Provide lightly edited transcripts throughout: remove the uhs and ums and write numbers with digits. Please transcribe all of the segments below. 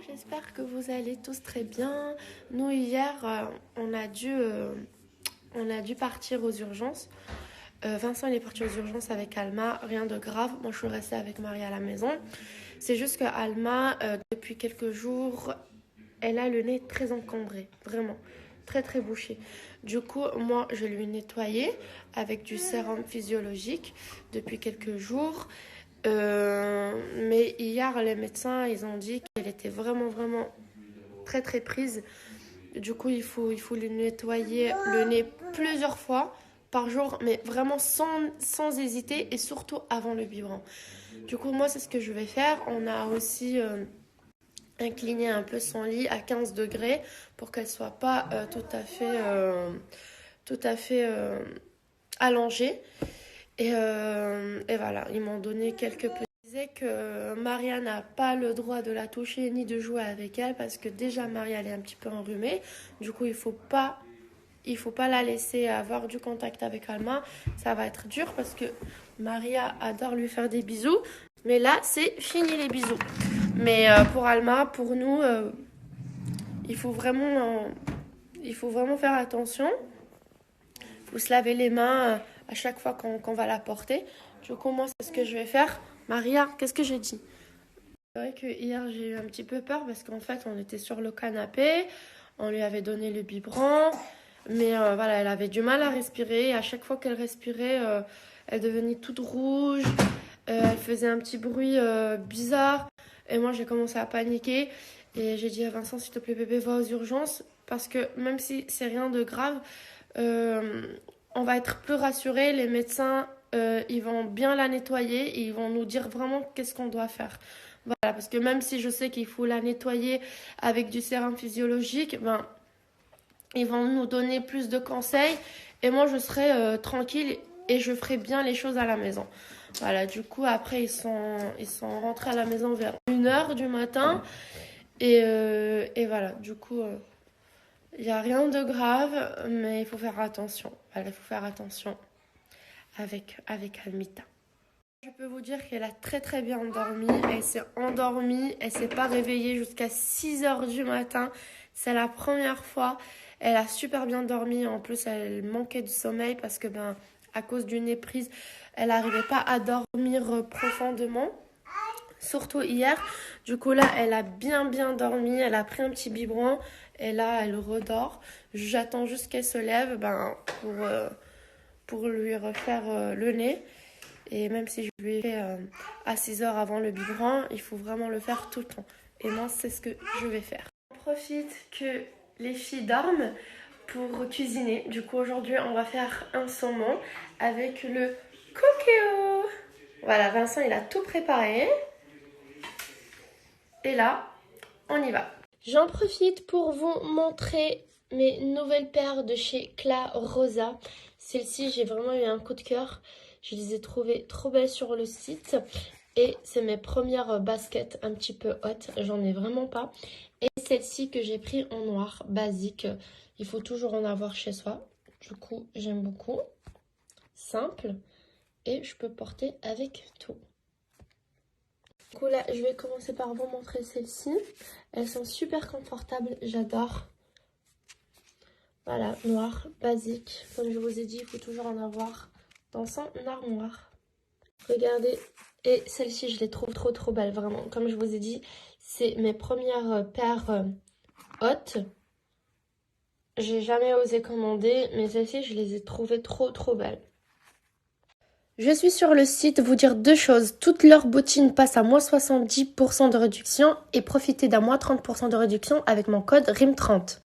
J'espère que vous allez tous très bien. Nous, hier, on a dû partir aux urgences. Vincent, il est parti aux urgences avec Alma, rien de grave. Moi, je suis restée avec Marie à la maison. C'est juste que Alma, depuis quelques jours, elle a le nez très encombré, vraiment, très très bouché. Du coup, moi, je lui ai nettoyé avec du sérum physiologique depuis quelques jours. Mais hier, les médecins, ils ont dit qu'elle était vraiment, vraiment très, très prise. Du coup, il faut lui nettoyer le nez plusieurs fois par jour, mais vraiment sans hésiter et surtout avant le biberon. Du coup, moi, c'est ce que je vais faire. On a aussi incliné un peu son lit à 15 degrés pour qu'elle soit pas tout à fait allongée. Et voilà, ils m'ont donné quelques petits. Ils disaient que Maria n'a pas le droit de la toucher ni de jouer avec elle parce que déjà Maria elle est un petit peu enrhumée. Du coup, il faut pas la laisser avoir du contact avec Alma. Ça va être dur parce que Maria adore lui faire des bisous. Mais là, c'est fini les bisous. Mais pour Alma, pour nous, il faut vraiment, il faut vraiment faire attention. Il faut se laver les mains à chaque fois qu'on va la porter. Du coup, moi, c'est ce que je vais faire. Maria, qu'est-ce que j'ai dit? C'est vrai que hier, j'ai eu un petit peu peur parce qu'en fait, on était sur le canapé. On lui avait donné le biberon. Mais voilà, elle avait du mal à respirer. À chaque fois qu'elle respirait, elle devenait toute rouge. Elle faisait un petit bruit bizarre. Et moi, j'ai commencé à paniquer. Et j'ai dit à Vincent, s'il te plaît, bébé, va aux urgences. Parce que même si c'est rien de grave, euh, on va être plus rassurés. Les médecins, ils vont bien la nettoyer et ils vont nous dire vraiment qu'est-ce qu'on doit faire. Voilà, parce que même si je sais qu'il faut la nettoyer avec du sérum physiologique, ben, ils vont nous donner plus de conseils. Et moi, je serai tranquille et je ferai bien les choses à la maison. Voilà, du coup, après, ils sont rentrés à la maison vers 1h du matin. Et voilà, du coup, il n'y a rien de grave, mais il faut faire attention. Voilà, il faut faire attention avec Almita. Je peux vous dire qu'elle a très très bien dormi. Elle s'est endormie, elle s'est pas réveillée jusqu'à 6h du matin. C'est la première fois. Elle a super bien dormi. En plus, elle manquait de sommeil parce que, ben, à cause d'une éprise, elle n'arrivait pas à dormir profondément. Surtout hier. Du coup, là, elle a bien bien dormi. Elle a pris un petit biberon. Et là, elle redort. J'attends juste qu'elle se lève pour lui refaire le nez. Et même si je lui ai fait à 6h avant le biberon, il faut vraiment le faire tout le temps. Et moi, c'est ce que je vais faire. On profite que les filles dorment pour cuisiner. Du coup, aujourd'hui, on va faire un saumon avec le coquillot. Voilà, Vincent, il a tout préparé. Et là, on y va. J'en profite pour vous montrer mes nouvelles paires de chez Cla Rosa. Celles-ci, j'ai vraiment eu un coup de cœur. Je les ai trouvées trop belles sur le site. Et c'est mes premières baskets un petit peu hautes. J'en ai vraiment pas. Et celle-ci que j'ai pris en noir, basique. Il faut toujours en avoir chez soi. Du coup, j'aime beaucoup. Simple. Et je peux porter avec tout. Du coup, là, je vais commencer par vous montrer celles-ci. Elles sont super confortables. J'adore. Voilà, noir, basique. Comme je vous ai dit, il faut toujours en avoir dans son armoire. Regardez, et celle-ci, je les trouve trop trop belles, vraiment. Comme je vous ai dit, c'est mes premières paires hautes. J'ai jamais osé commander, mais celles-ci, je les ai trouvées trop trop belles. Je suis sur le site, vous dire deux choses. Toutes leurs bottines passent à moins 70% de réduction et profitez d'un moins 30% de réduction avec mon code RIM30.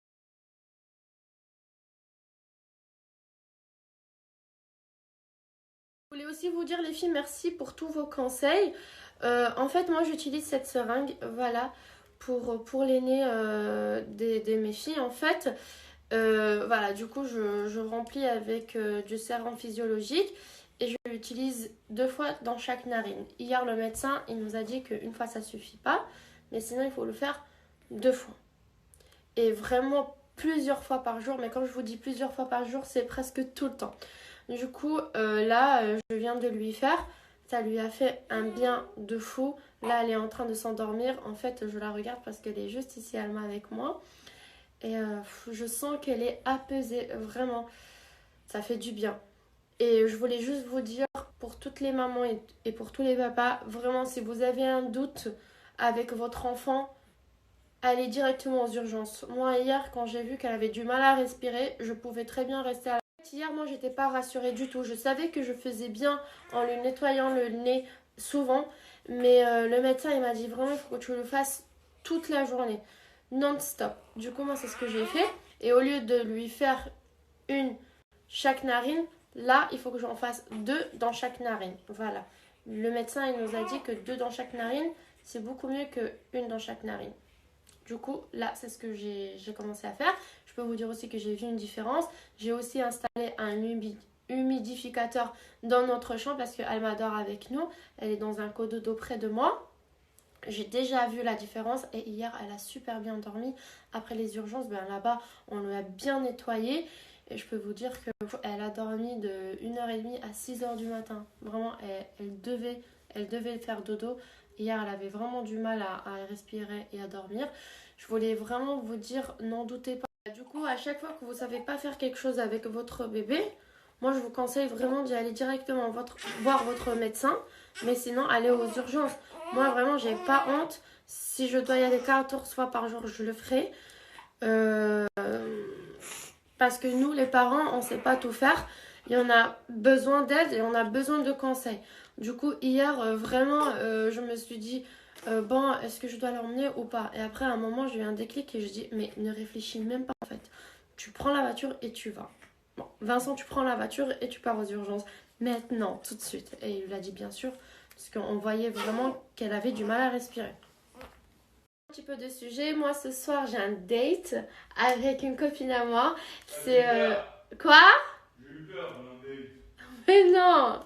Je voulais aussi vous dire les filles, merci pour tous vos conseils. En fait, moi j'utilise cette seringue, voilà, pour l'aîné des mes filles. En fait, voilà, du coup je remplis avec du sérum physiologique et je l'utilise 2 fois dans chaque narine. Hier le médecin il nous a dit qu'une fois ça suffit pas, mais sinon il faut le faire 2 fois. Et vraiment plusieurs fois par jour, mais quand je vous dis plusieurs fois par jour, c'est presque tout le temps. Du coup, là, je viens de lui faire. Ça lui a fait un bien de fou. Là, elle est en train de s'endormir. En fait, je la regarde parce qu'elle est juste ici, Alma, avec moi. Et je sens qu'elle est apaisée, vraiment. Ça fait du bien. Et je voulais juste vous dire, pour toutes les mamans et pour tous les papas, vraiment, si vous avez un doute avec votre enfant, allez directement aux urgences. Moi, hier, quand j'ai vu qu'elle avait du mal à respirer, je pouvais très bien rester à la... Hier, moi, j'étais pas rassurée du tout. Je savais que je faisais bien en lui nettoyant le nez souvent, mais le médecin, il m'a dit vraiment, il faut que tu le fasses toute la journée, non-stop. Du coup, moi, c'est ce que j'ai fait. Et au lieu de lui faire une chaque narine, là, il faut que j'en fasse 2 dans chaque narine. Voilà. Le médecin, il nous a dit que 2 dans chaque narine, c'est beaucoup mieux que une dans chaque narine. Du coup, là, c'est ce que j'ai commencé à faire. Je peux vous dire aussi que j'ai vu une différence. J'ai aussi installé un humidificateur dans notre chambre parce qu'elle m'adore avec nous. Elle est dans un cododo près de moi. J'ai déjà vu la différence et hier, elle a super bien dormi. Après les urgences, ben là-bas, on lui a bien nettoyé. Et je peux vous dire qu'elle a dormi de 1h30 à 6h du matin. Vraiment, elle devait faire dodo. Hier, elle avait vraiment du mal à respirer et à dormir. Je voulais vraiment vous dire, n'en doutez pas. Du coup, à chaque fois que vous ne savez pas faire quelque chose avec votre bébé, moi, je vous conseille vraiment d'y aller directement voir votre médecin. Mais sinon, allez aux urgences. Moi, vraiment, j'ai pas honte. Si je dois y aller 14 fois par jour, je le ferai. Parce que nous, les parents, on ne sait pas tout faire. Et on a besoin d'aide et on a besoin de conseils. Du coup, hier, vraiment, je me suis dit, bon, est-ce que je dois l'emmener ou pas? Et après, à un moment, j'ai eu un déclic et je dis, mais ne réfléchis même pas en fait. Tu prends la voiture et tu vas. Bon, Vincent, tu prends la voiture et tu pars aux urgences. Maintenant, tout de suite. Et il l'a dit bien sûr, parce qu'on voyait vraiment qu'elle avait du mal à respirer. Un petit peu de sujet. Moi, ce soir, j'ai un date avec une copine à moi. C'est... Quoi? J'ai eu peur d'un date. Mais non.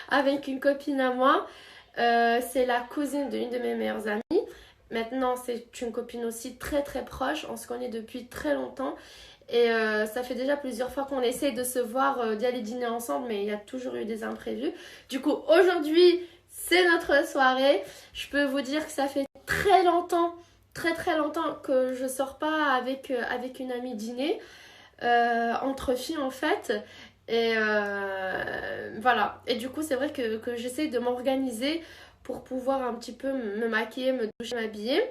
Avec une copine à moi. C'est la cousine d'une de mes meilleures amies. Maintenant, c'est une copine aussi très très proche. On se connaît depuis très longtemps. Et ça fait déjà plusieurs fois qu'on essaye de se voir, d'y aller dîner ensemble, mais il y a toujours eu des imprévus. Du coup, aujourd'hui, c'est notre soirée. Je peux vous dire que ça fait très longtemps, très très longtemps que je sors pas avec une amie dîner, entre filles en fait. Et voilà. Et du coup, c'est vrai que j'essaye de m'organiser pour pouvoir un petit peu me maquiller, me doucher, m'habiller.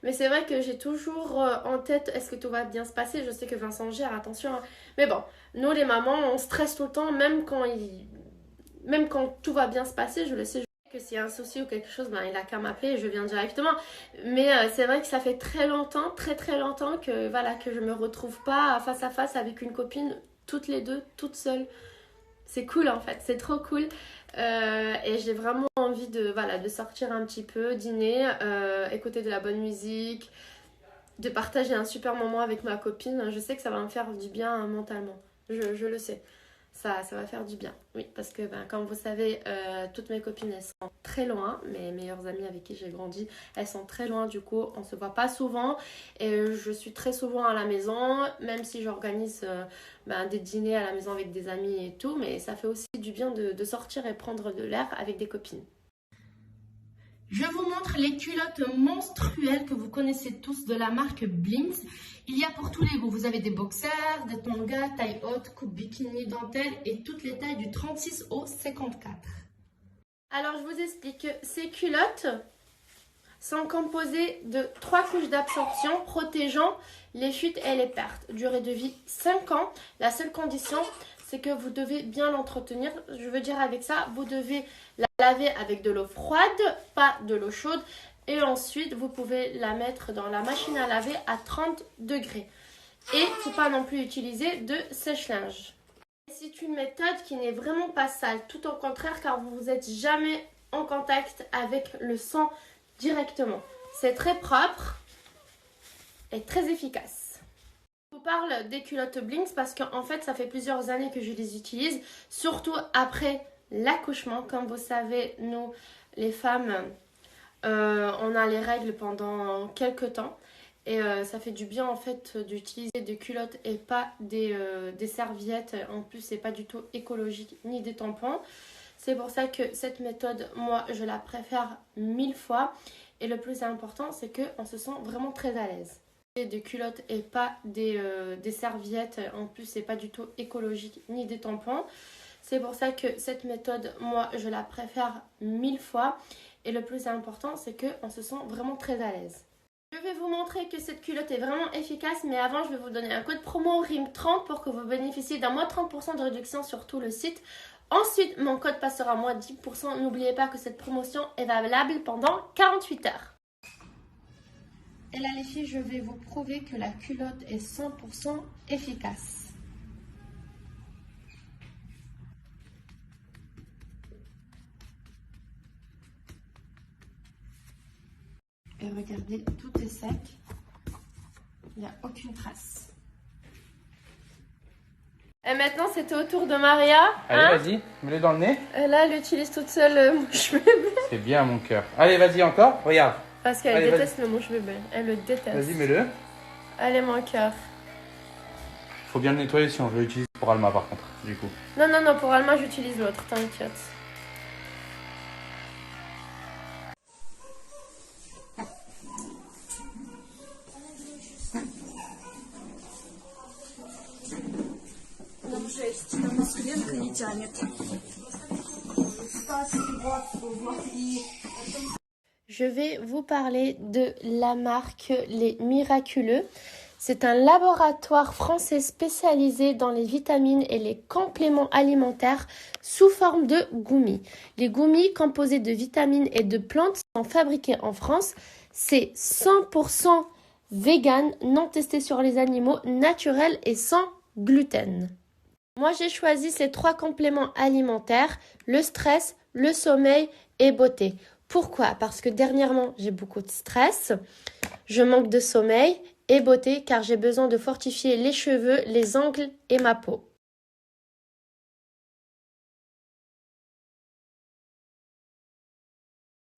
Mais c'est vrai que j'ai toujours en tête, est-ce que tout va bien se passer? Je sais que Vincent gère, attention, hein. Mais bon, nous les mamans, on stresse tout le temps, même quand tout va bien se passer, je le sais. Que s'il y a un souci ou quelque chose, ben, il a qu'à m'appeler et je viens directement. Mais c'est vrai que ça fait très longtemps, très très longtemps que, voilà, que je me retrouve pas face à face avec une copine, toutes les deux, toutes seules. C'est cool en fait, c'est trop cool. Et j'ai vraiment envie de sortir un petit peu, dîner, écouter de la bonne musique, de partager un super moment avec ma copine. Je sais que ça va me faire du bien mentalement. Je le sais. Ça va faire du bien. Oui, parce que comme vous savez, toutes mes copines, elles sont très loin. Mes meilleures amies avec qui j'ai grandi, elles sont très loin. Du coup, on se voit pas souvent. Et je suis très souvent à la maison, même si j'organise des dîners à la maison avec des amis et tout. Mais ça fait aussi du bien de sortir et prendre de l'air avec des copines. Je vous montre les culottes menstruelles que vous connaissez tous de la marque Blinks. Il y a pour tous les goûts. Vous avez des boxers, des tongas, taille haute, coupe bikini, dentelle et toutes les tailles du 36 au 54. Alors je vous explique. Ces culottes sont composées de 3 couches d'absorption protégeant les fuites et les pertes. Durée de vie 5 ans. La seule condition, c'est que vous devez bien l'entretenir. Je veux dire avec ça, vous devez la laver avec de l'eau froide, pas de l'eau chaude. Et ensuite, vous pouvez la mettre dans la machine à laver à 30 degrés. Et il ne faut pas non plus utiliser de sèche-linge. C'est une méthode qui n'est vraiment pas sale, tout au contraire, car vous n'êtes jamais en contact avec le sang directement. C'est très propre et très efficace. Je vous parle des culottes Blinks parce qu'en fait, ça fait plusieurs années que je les utilise, surtout après l'accouchement. Comme vous savez, nous, les femmes, on a les règles pendant quelques temps. Et ça fait du bien en fait d'utiliser des culottes et pas des serviettes. En plus, c'est pas du tout écologique ni des tampons. C'est pour ça que cette méthode, moi, je la préfère 1000 fois. Et le plus important, c'est qu'on se sent vraiment très à l'aise. Des culottes et pas des serviettes. En plus, c'est pas du tout écologique ni des tampons. C'est pour ça que cette méthode, moi, je la préfère 1000 fois. Et le plus important, c'est qu'on se sent vraiment très à l'aise. Je vais vous montrer que cette culotte est vraiment efficace, mais avant, je vais vous donner un code promo RIM30 pour que vous bénéficiez d'un moins 30% de réduction sur tout le site. Ensuite, mon code passera moins 10%. N'oubliez pas que cette promotion est valable pendant 48 heures. Et là, les filles, je vais vous prouver que la culotte est 100% efficace. Et regardez, tout est sec. Il n'y a aucune trace. Et maintenant, c'était au tour de Maria. Allez, vas-y, mets-le dans le nez. Et là, elle utilise toute seule le mouche-bébé. C'est bien, mon cœur. Allez, vas-y, encore. Regarde. Parce qu'elle déteste le mouche-bébé. Elle le déteste. Vas-y, mets-le. Allez, mon cœur. Faut bien le nettoyer si on veut l'utiliser pour Alma, par contre, du coup. Non, non, non, pour Alma, j'utilise l'autre, t'inquiète. Je vais vous parler de la marque Les Miraculeux. C'est un laboratoire français spécialisé dans les vitamines et les compléments alimentaires sous forme de gummies. Les gummies composés de vitamines et de plantes sont fabriqués en France. C'est 100% vegan, non testé sur les animaux, naturel et sans gluten. Moi, j'ai choisi ces 3 compléments alimentaires, le stress, le sommeil et beauté. Pourquoi? Parce que dernièrement, j'ai beaucoup de stress, je manque de sommeil et beauté car j'ai besoin de fortifier les cheveux, les ongles et ma peau.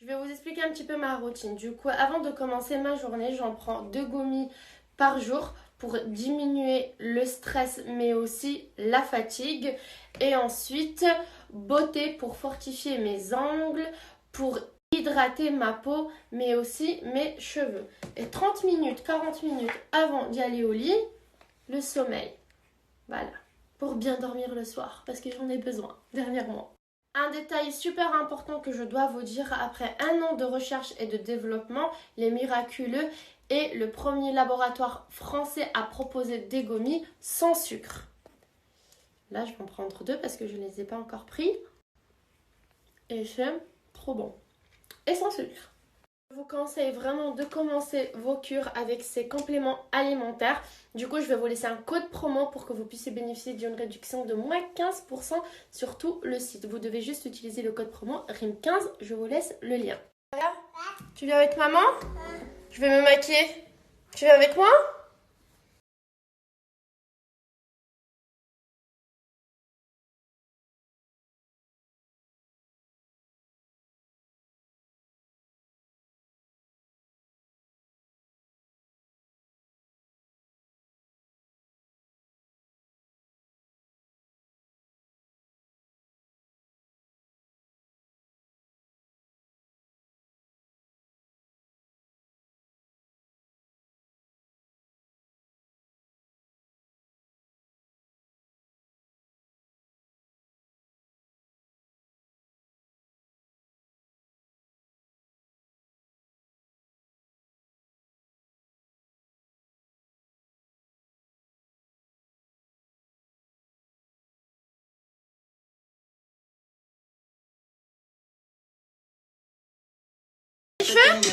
Je vais vous expliquer un petit peu ma routine. Du coup, avant de commencer ma journée, j'en prends 2 gummies par jour pour diminuer le stress mais aussi la fatigue. Et ensuite, beauté pour fortifier mes ongles, pour hydrater ma peau mais aussi mes cheveux. Et 30 minutes, 40 minutes avant d'y aller au lit, le sommeil. Voilà, pour bien dormir le soir parce que j'en ai besoin dernièrement. Un détail super important que je dois vous dire, après 1 an de recherche et de développement, Les Miraculeux est le premier laboratoire français à proposer des gommis sans sucre. Là, je vais en prendre 2 parce que je ne les ai pas encore pris. Et c'est trop bon. Et sans sucre. Je vous conseille vraiment de commencer vos cures avec ces compléments alimentaires. Du coup, je vais vous laisser un code promo pour que vous puissiez bénéficier d'une réduction de moins 15% sur tout le site. Vous devez juste utiliser le code promo RIM15. Je vous laisse le lien. Tu viens avec maman? Je vais me maquiller. Tu viens avec moi? Les cheveux?